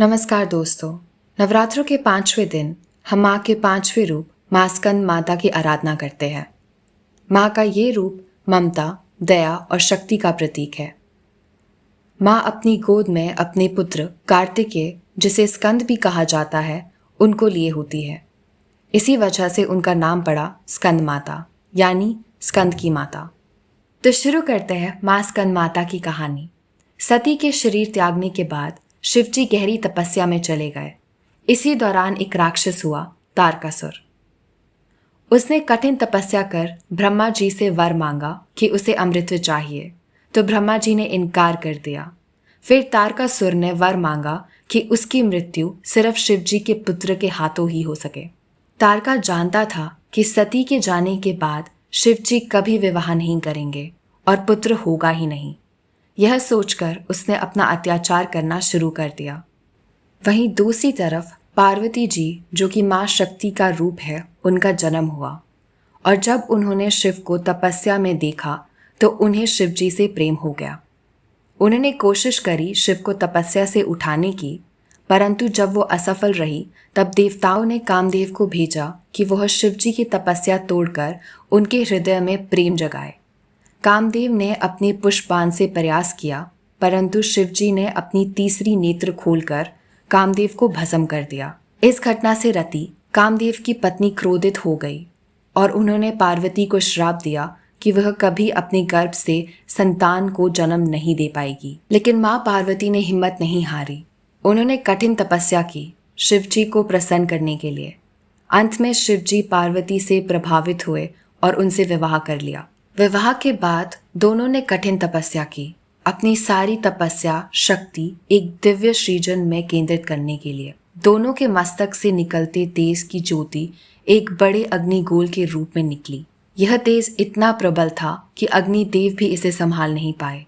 नमस्कार दोस्तों। नवरात्रों के 5वें दिन हम माँ के 5वें रूप माँ स्कंद माता की आराधना करते हैं। माँ का ये रूप ममता, दया और शक्ति का प्रतीक है। माँ अपनी गोद में अपने पुत्र कार्तिकेय, जिसे स्कंद भी कहा जाता है, उनको लिए होती है। इसी वजह से उनका नाम पड़ा स्कंद माता, यानी स्कंद की माता। तो शुरू करते हैं माँ स्कंद माता की कहानी। सती के शरीर त्यागने के बाद शिवजी गहरी तपस्या में चले गए। इसी दौरान एक राक्षस हुआ, तारकासुर। उसने कठिन तपस्या कर ब्रह्मा जी से वर मांगा कि उसे अमृत चाहिए, तो ब्रह्मा जी ने इनकार कर दिया। फिर तारकासुर ने वर मांगा कि उसकी मृत्यु सिर्फ शिवजी के पुत्र के हाथों ही हो सके। तारका जानता था कि सती के जाने के बाद शिवजी कभी विवाह नहीं करेंगे और पुत्र होगा ही नहीं। यह सोचकर उसने अपना अत्याचार करना शुरू कर दिया। वहीं दूसरी तरफ पार्वती जी, जो कि माँ शक्ति का रूप है, उनका जन्म हुआ और जब उन्होंने शिव को तपस्या में देखा तो उन्हें शिवजी से प्रेम हो गया। उन्होंने कोशिश करी शिव को तपस्या से उठाने की, परंतु जब वो असफल रही तब देवताओं ने कामदेव को भेजा कि वह शिवजी की तपस्या तोड़कर उनके हृदय में प्रेम जगाए। कामदेव ने अपने पुष्पबाण से प्रयास किया, परंतु शिवजी ने अपनी तीसरी नेत्र खोलकर कामदेव को भस्म कर दिया। इस घटना से रति, कामदेव की पत्नी, क्रोधित हो गई और उन्होंने पार्वती को श्राप दिया कि वह कभी अपने गर्भ से संतान को जन्म नहीं दे पाएगी। लेकिन माँ पार्वती ने हिम्मत नहीं हारी। उन्होंने कठिन तपस्या की शिवजी को प्रसन्न करने के लिए। अंत में शिवजी पार्वती से प्रभावित हुए और उनसे विवाह कर लिया। विवाह के बाद दोनों ने कठिन तपस्या की, अपनी सारी तपस्या शक्ति एक दिव्य सृजन में केंद्रित करने के लिए। दोनों के मस्तक से निकलते तेज की ज्योति एक बड़े अग्निगोल के रूप में निकली। यह तेज इतना प्रबल था कि अग्निदेव भी इसे संभाल नहीं पाए।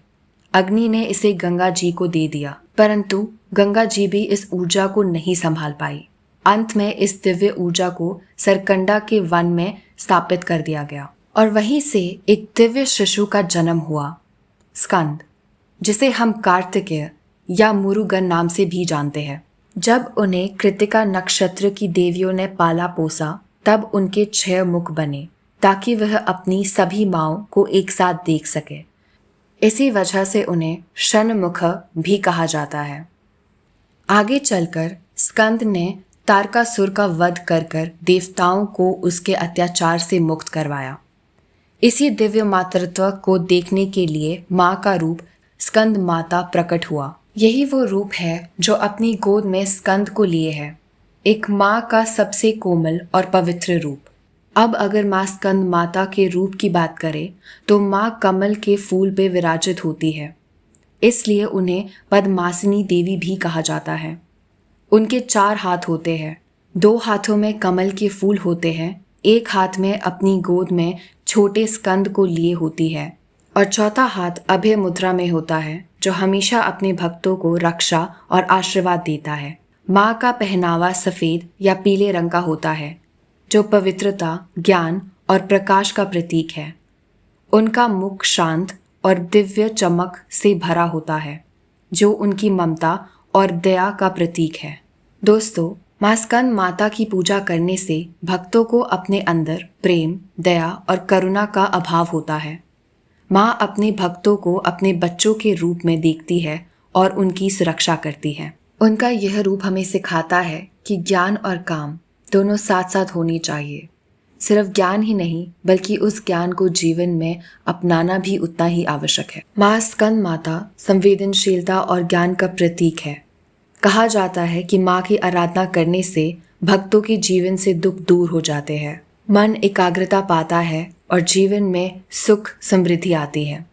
अग्नि ने इसे गंगा जी को दे दिया, परंतु गंगा जी भी इस ऊर्जा को नहीं संभाल पाई। अंत में इस दिव्य ऊर्जा को सरकंडा के वन में स्थापित कर दिया गया और वहीं से एक दिव्य शिशु का जन्म हुआ, स्कंद, जिसे हम कार्तिकेय या मुरुगन नाम से भी जानते हैं। जब उन्हें कृतिका नक्षत्र की देवियों ने पाला पोसा तब उनके 6 मुख बने ताकि वह अपनी सभी माँओं को एक साथ देख सके। इसी वजह से उन्हें षण्मुख भी कहा जाता है। आगे चलकर स्कंद ने तारकासुर का वध कर देवताओं को उसके अत्याचार से मुक्त करवाया। इसी दिव्य मातृत्व को देखने के लिए माँ का रूप स्कंद माता प्रकट हुआ। यही वो रूप है जो अपनी गोद में स्कंद को लिए है, एक माँ का सबसे कोमल और पवित्र रूप। अब अगर माँ स्कंद माता के रूप की बात करें तो माँ कमल के फूल पे विराजित होती है, इसलिए उन्हें पद्मासिनी देवी भी कहा जाता है। उनके 4 हाथ होते हैं, 2 हाथों में कमल के फूल होते हैं, एक हाथ में अपनी गोद में छोटे स्कंद को लिए होती है और चौथा हाथ अभय मुद्रा में होता है, जो हमेशा अपने भक्तों को रक्षा और आशीर्वाद देता है। माँ का पहनावा सफेद या पीले रंग का होता है, जो पवित्रता, ज्ञान और प्रकाश का प्रतीक है। उनका मुख शांत और दिव्य चमक से भरा होता है, जो उनकी ममता और दया का प्रतीक है। दोस्तों, माँ स्कंद माता की पूजा करने से भक्तों को अपने अंदर प्रेम, दया और करुणा का अभाव होता है। माँ अपने भक्तों को अपने बच्चों के रूप में देखती है और उनकी सुरक्षा करती है। उनका यह रूप हमें सिखाता है कि ज्ञान और काम दोनों साथ साथ होनी चाहिए। सिर्फ ज्ञान ही नहीं, बल्कि उस ज्ञान को जीवन में अपनाना भी उतना ही आवश्यक है। माँ स्कंद माता संवेदनशीलता और ज्ञान का प्रतीक है। कहा जाता है कि माँ की आराधना करने से भक्तों के जीवन से दुख दूर हो जाते हैं, मन एकाग्रता पाता है और जीवन में सुख समृद्धि आती है।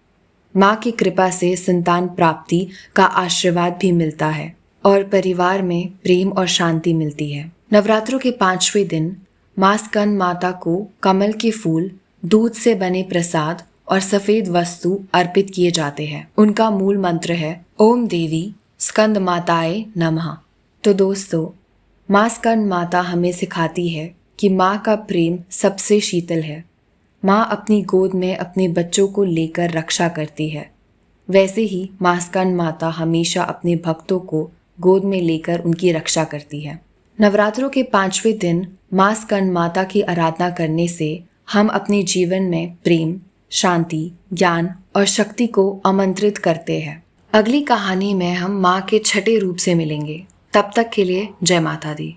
माँ की कृपा से संतान प्राप्ति का आशीर्वाद भी मिलता है और परिवार में प्रेम और शांति मिलती है। नवरात्रों के 5वें दिन माँ स्कंद माता को कमल के फूल, दूध से बने प्रसाद और सफेद वस्तु अर्पित किए जाते हैं। उनका मूल मंत्र है ओम देवी स्कंद माताए नमः। तो दोस्तों, माँ स्कंद माता हमें सिखाती है कि माँ का प्रेम सबसे शीतल है। माँ अपनी गोद में अपने बच्चों को लेकर रक्षा करती है। वैसे ही माँ स्कंद माता हमेशा अपने भक्तों को गोद में लेकर उनकी रक्षा करती है। नवरात्रों के 5वें दिन माँ स्कंद माता की आराधना करने से हम अपने जीवन में प्रेम, शांति, ज्ञान और शक्ति को आमंत्रित करते हैं। अगली कहानी में हम माँ के छठे रूप से मिलेंगे। तब तक के लिए जय माता दी।